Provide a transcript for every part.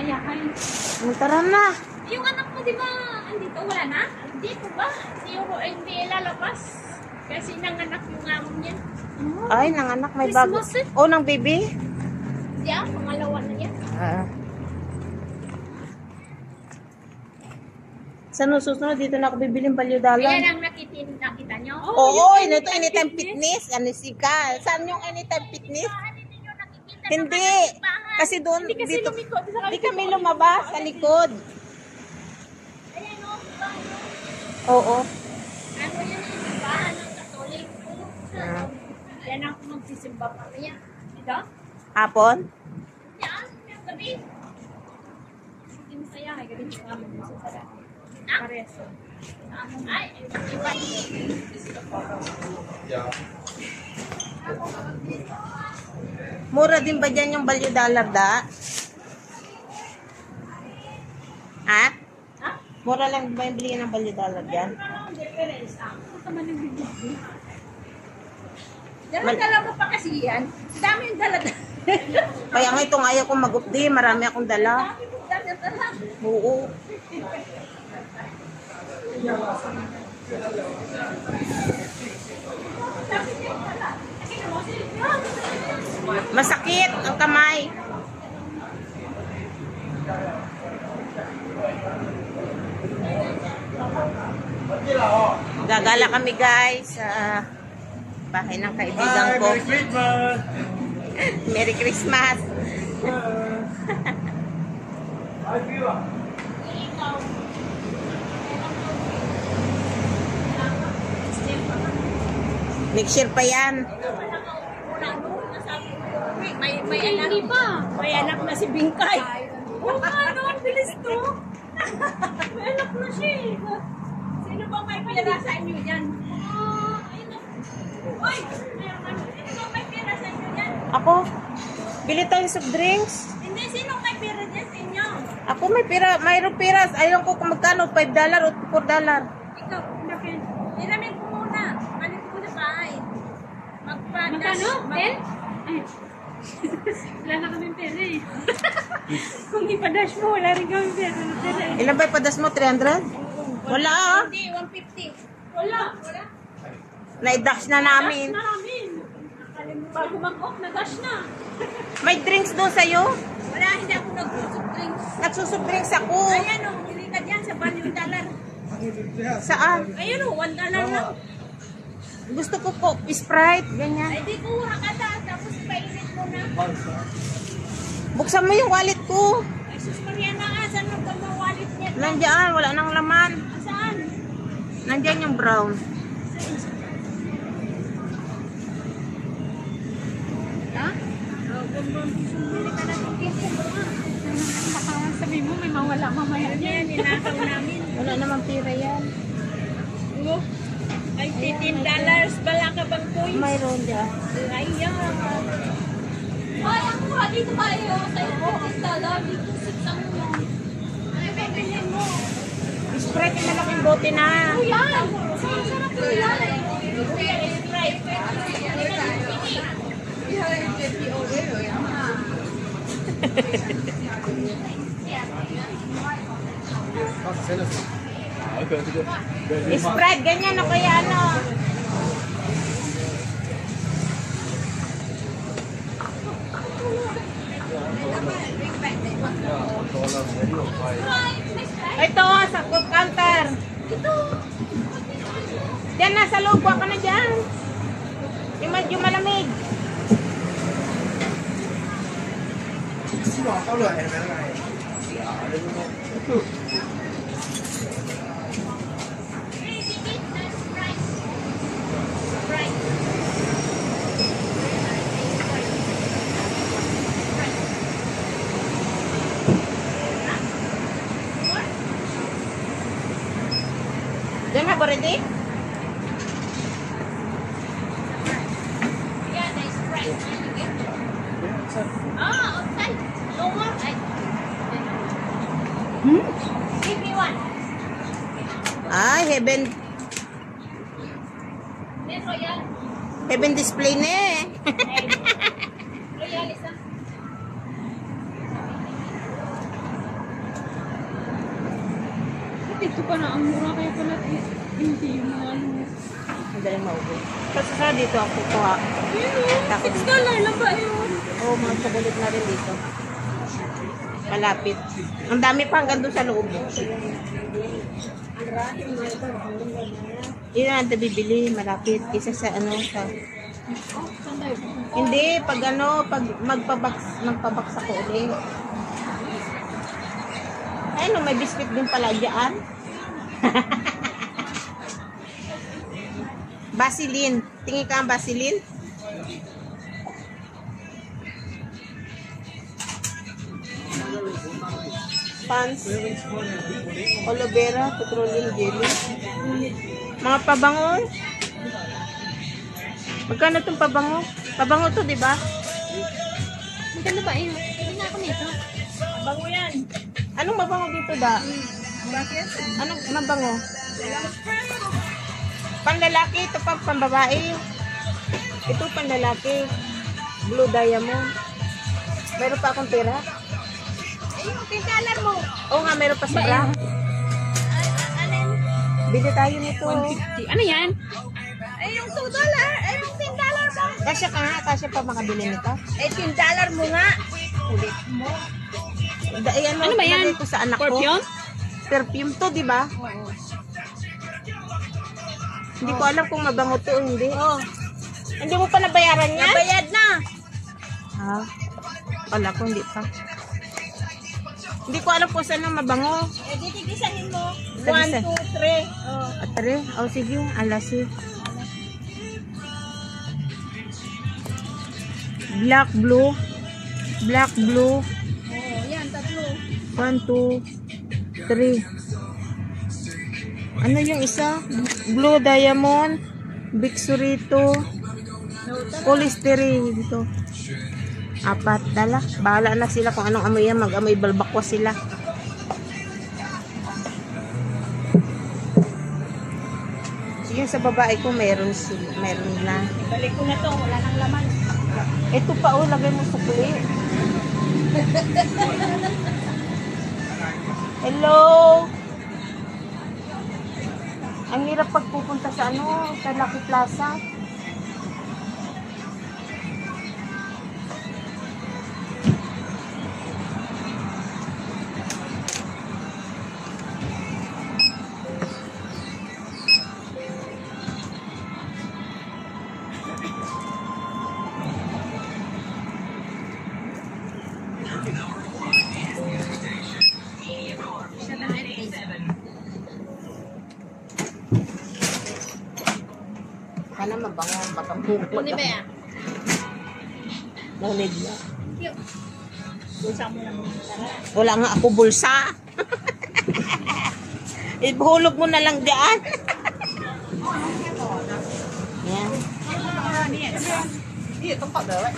yahay. Tara na. Yung anak mo, di ba, andito, wala na? Dito ba? Hindi lalabas. Kasi nanganak yung amo niya. Ay, nanganak may bago. Oh, ng baby? Yeah, pangalawa na yan. Sa susunod, dito na ako bibiling balyudalan. Kaya lang nakita nyo? Oo, ito anytime fitness. Ano si Ka? Saan yung anytime fitness? Hindi. Kasi doon, dito. Hindi kami lumabas sa likod. Ayan o, diba? Oo. Ano yan yung simbahan ng Katolik? Yan ako magsisimba pa niya. Dito? Hapon? Yan, yung gabi. Sige masaya, ay gabi yung kami sa sada. Pares. Ay, iba. Mura din ba dyan yung balyudalar da? Ha? Ha? Mura lang ba yung bilhin ng balyudalar dyan? Dala-dala mo pa kasi yan. Dami yung dala-dala. Kaya nga itong ayaw kong mag-updi, marami akong dala. Dami yung dala-dala. Oo. Masakit ang kamay. Gagala kami guys sa bahay ng kaibigan ko. Merry Christmas! Merry Christmas! Next year pa yan. May anak pa. May anak na si Bingkay. Oo nga, no? Ang bilis to. May anak na siya eh. Sino ba may pera sa inyo dyan? Uy! Sino ba may pera sa inyo dyan? Ako? Bili tayong soft drinks? Hindi, sino may pera dyan sa inyo? Ako may pera, mayroong pera. Ayaw ko kung magkano, $5 o $4. Ikaw, bakit? Hiramin ko muna. Balik ko sa bahay. Magkano? 10? Wala na kami pera eh. Kung ipadash mo, wala rin kami pera. Ilan ba ipadas mo? 300? Wala ah. Hindi, 150. Wala. Na-dash na namin. Dash na namin. Bago mag-off, na-dash na. May drinks doon sa'yo? Wala, hindi ako nag-soft drinks. Nagsusoft drinks ako. Ayan o, hindi ka dyan sa $1. Saan? Ayun o, $1 lang. Gusto ko po, Sprite, ganyan. Ay, di kuha ka na. Tapos painit mo na. Buksan mo yung wallet ko. Ay, sus Maria na nga. Saan mo wallet niya? Nandiyan, wala nang laman. Saan? Nandiyan yung brown. Ha? Bumili ka na ng kito mo. Baka sabi mo, may mawala mamaya yan. Ninakaw namin. Wala namang pira yan. Ay, $15. Bala ka bang points? Mayroon dyan. Ayan. Ay, ang mura dito tayo. Sa'yo po, $15. Dito, 6 ang mo. Ano ba bilhin mo? Sprite yung malaking bote na. Oh, yan. Sarap po yan. Sprite. Sprite, ganyan o kaya ano. Ito, sa food counter. Diyan na, sa loob. Huwag ka na dyan. Yung malamig. Diyan na, ready? Yeah, nice Sprite. Ah, outside. No more. Give me one. Ay, heaven. Then Royal. Heaven display na eh. Royal isa. dito pa na ang mura kaya pala hindi yung mga ano. Madali maubos. Kasi sa dito ako kuha. $6 lang ba yun? Oo, mga sagulit na rin dito. Malapit. Ang dami pa hanggang doon sa loob. Yun ang bibili, malapit. Isa sa ano, sa... Hindi, pag ano, pag magpabaks ako ulit. Ay, no, may biscuit din pala dyan. Basilin. Tingin ka ang basilin? Pans. Aloe vera, petroleum jelly. Mga pabango. Magkano itong pabango? Pabango to, di ba? Magkano ba yun? Hindi na ako nito. Pabango yan. Anong mabango dito da? Bakit? Anong mabango? Panlalaki, ito pa pambabae. Ito panlalaki. Blue diamond. Meron pa akong pera. Ayun, $10 mo. Oo nga, meron pa sobra. Alin? Bili tayo nito. 150. Ano yan? Ay, yung $2. Ay, yung $10 ba? Kasya ka nga, kasya pa makabili nito. Eh, $10 mo nga. Ulit mo. Ano ba yan? Ko sa anak Perfume? ko. Perfume to, di ba? Oo. Hindi ko alam kung mabango to o hindi. Oh. Hindi mo pa nabayaran yan? Nabayad na. Ha? Wala ko, hindi pa. Hindi ko alam kung saan ang mabango. Eh, titigisahin mo. Tagisa. 1, 2, 3. Oh. Atare, oh sige, alasi. Black, blue. Black, blue. Oh, yan, tatlo. 1, 2, 3. Ano yung isa? Blue diamond, Bixurito, Polystyrene dito. 4 dala. Bahala na sila kung anong amoy yan. Mag-amoy balbakwa sila. Yung sa babae ko meron na. Balik ko na to, wala nang laman. Ito pa, oh, lagay mo sa kulit. Hello. Ang hirap pagpupunta sa ano, sa Lucky Plaza. Sana mabango, makamukot. Ano ba yan? Nalig na. Bulsa mo lang. Wala nga ako bulsa. Ihulog mo na lang dyan. Yan. Paano yan? Ihulog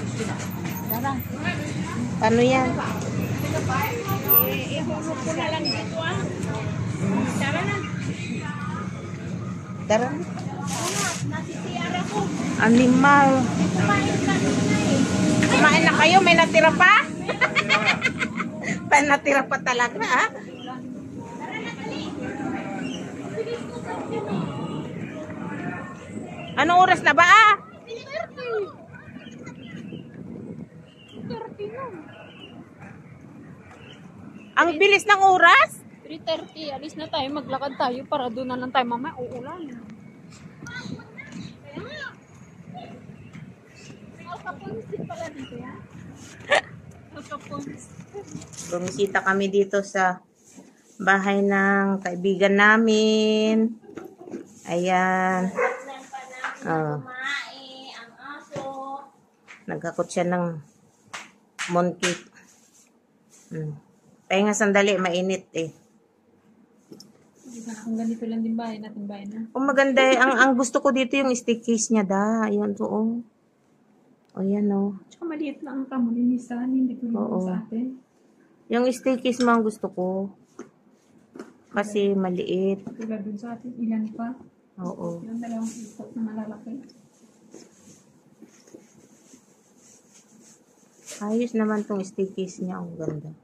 ko na lang dito ah. Tara na. Tara. Nasisiyara ko. Animal. Kumain ka na eh. Kumain na kayo? May natira pa? May natira pa talaga, ha? Tara na, dali. Anong oras na ba, ah? 3:30 na. Ang bilis ng oras? 3:30. Alis na tayo. Maglakad tayo para doon na lang tayo. Mamaya uulan. Alcaponsit pala dito yan. Alcaponsit. Bumisita kami dito sa bahay ng kaibigan namin. Ayan. Oh. Ang aso. Nagkakot siya ng mooncake. Pahinga sandali, mainit eh. Kung ganito lang din bahay natin bahay na. Oh, maganda eh. Ang gusto ko dito yung stick case niya da. Ayun to, oh. Oh, yan, oh. Tsaka maliit lang ang kamulinisan. Hindi ko Oo. sa atin. Yung stick case mo ang gusto ko. Kasi maliit. Tulad dun sa atin. Ilan pa? Oo. Yung dalawang ikot na malalaki. Ayos naman tong stick case niya. Ang ganda.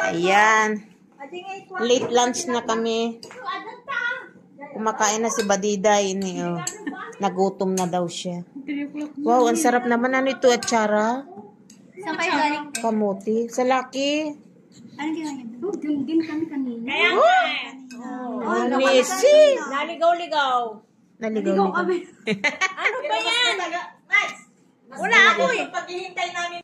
Ayan. Late lunch na kami. Kumakain na si Badiday. Ini, oh. Nagutom na daw siya. Wow, ang sarap naman. Ano ito, atsara? Saan kayo galing? Kamuti. Sa laki. Ano ginawa niyo? Din kami kanina. Kaya nga. Missy. Naligaw-ligaw. Naligaw kami. Ano ba yan? Max! Wala ako eh. Paghihintay namin.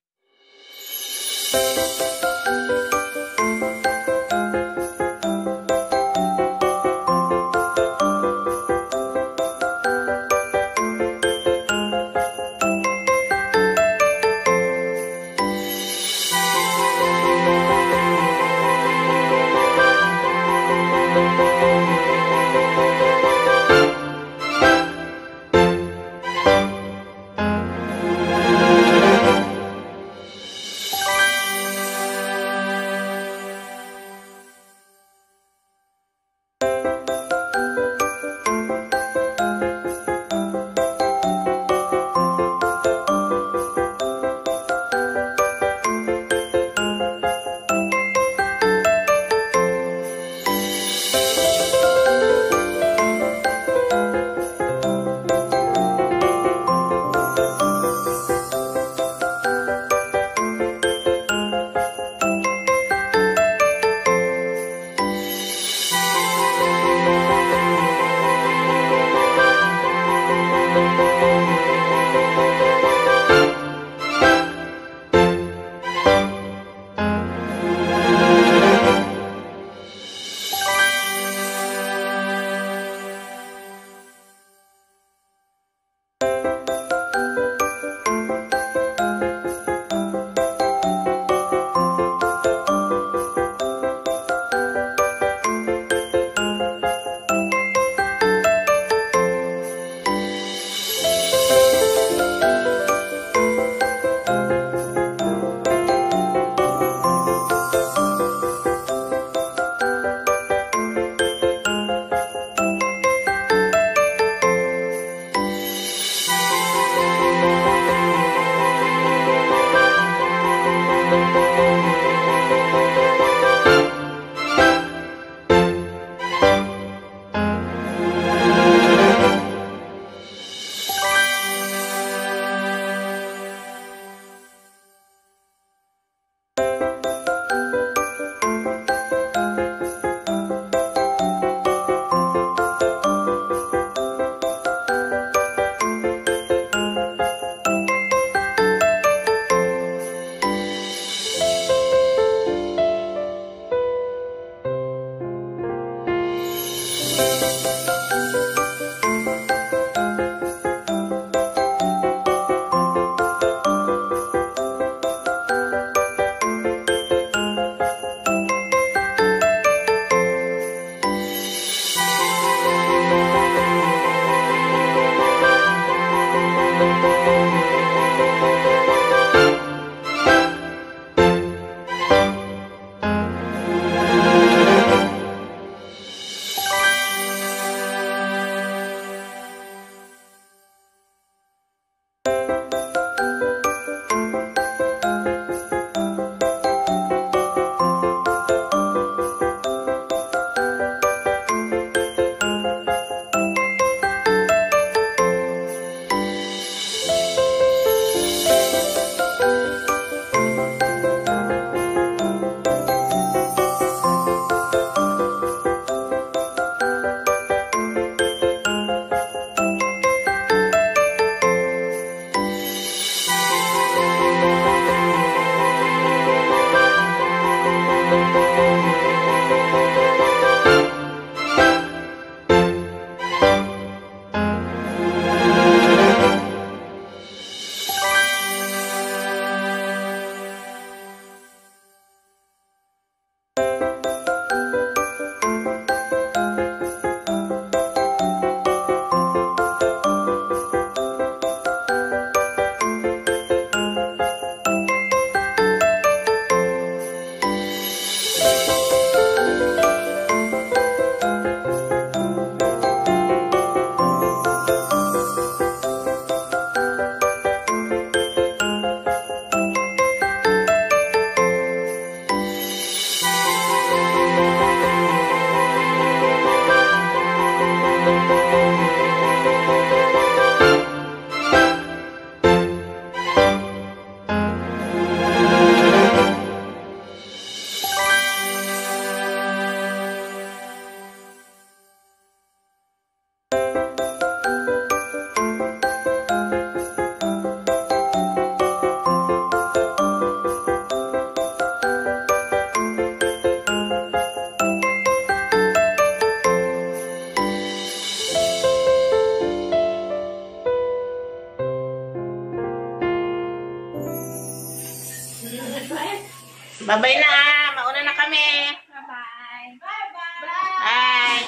Bye-bye na. Mauna na kami. Bye-bye. Bye.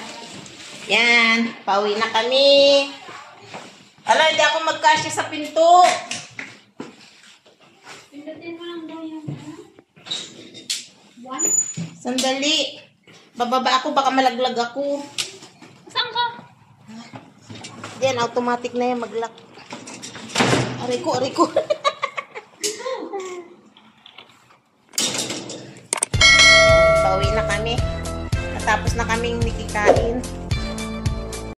Yan. Pauwi na kami. Ala, hindi ako magkasya sa pinto. Pindutin mo lang daw yung one. Sandali. Bababa ako, baka malaglag ako. Saan ka? Yan, automatic na yan mag-lock. Aray ko. Pauwi na kami. Natapos na kaming nikikain.